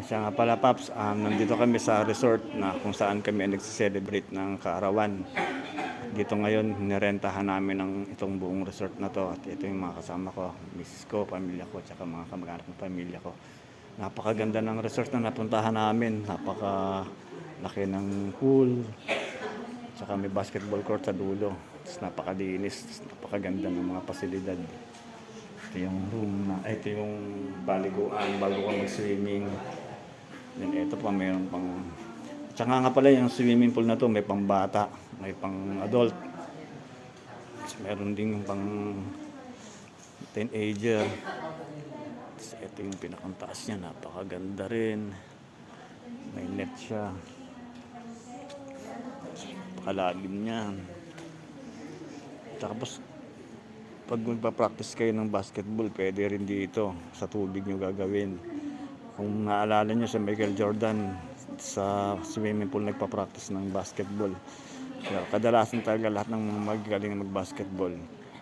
Siya nga pala, Paps, nandito kami sa resort na kung saan kami nagse-celebrate ng kaarawan. Dito ngayon, nirentahan namin ng itong buong resort na to. At ito yung mga kasama ko, misis ko, pamilya ko, tsaka mga kamag-anak ng pamilya ko. Napakaganda ng resort na napuntahan namin. Napakalaki ng pool, tsaka may basketball court sa dulo. Tapos napakalinis, tapos napakaganda ng mga pasilidad. Ito yung room na, ito yung baliguan bago ka mag-swimming. Then ito pa mayroon pang, tsaka nga pala yung swimming pool na to may pang bata, may pang adult. Tapos meron din yung pang teenager. Tapos ito yung pinakang taas niya, napakaganda rin. May net siya. Napakalalim niya. Tapos pag magpa-practice kayo ng basketball, pwede rin dito sa tubig nyo gagawin. Kung naalala nyo si Michael Jordan, sa swimming pool nagpa-practice ng basketball. Kaya kadalasan talaga lahat ng mga magaling mag-basketball,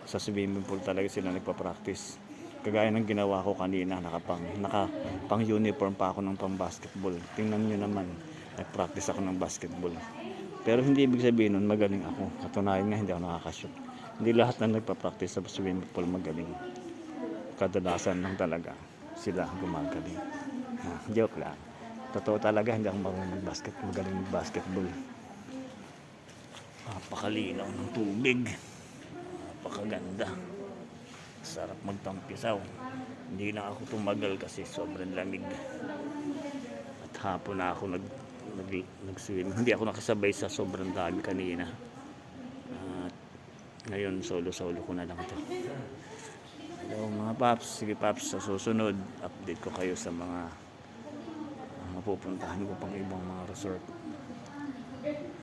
sa swimming pool talaga sila nagpa-practice. Kagaya ng ginawa ko kanina, nakapang uniform pa ako ng pang-basketball. Tingnan nyo naman, nag-practice ako ng basketball. Pero hindi ibig sabihin nun magaling ako. Katunayan nga hindi ako nakakashoot. Hindi lahat na nagpa-practice sa swimming pool magaling. Kadalasan lang talaga sila gumagaling. Joke lang. Totoo talaga hindi ako magaling mag-basketball. Napakalinaw ng tubig. Napakaganda. Sarap magtampisaw. Hindi lang ako tumagal kasi sobrang lamig. At hapon na ako nag-swim. Hindi ako nakasabay sa sobrang dami kanina. At ngayon solo ko na lang to. Hello mga paps. Sige paps, sa susunod update ko kayo sa mga mapupuntahan ko pang ibang mga resort.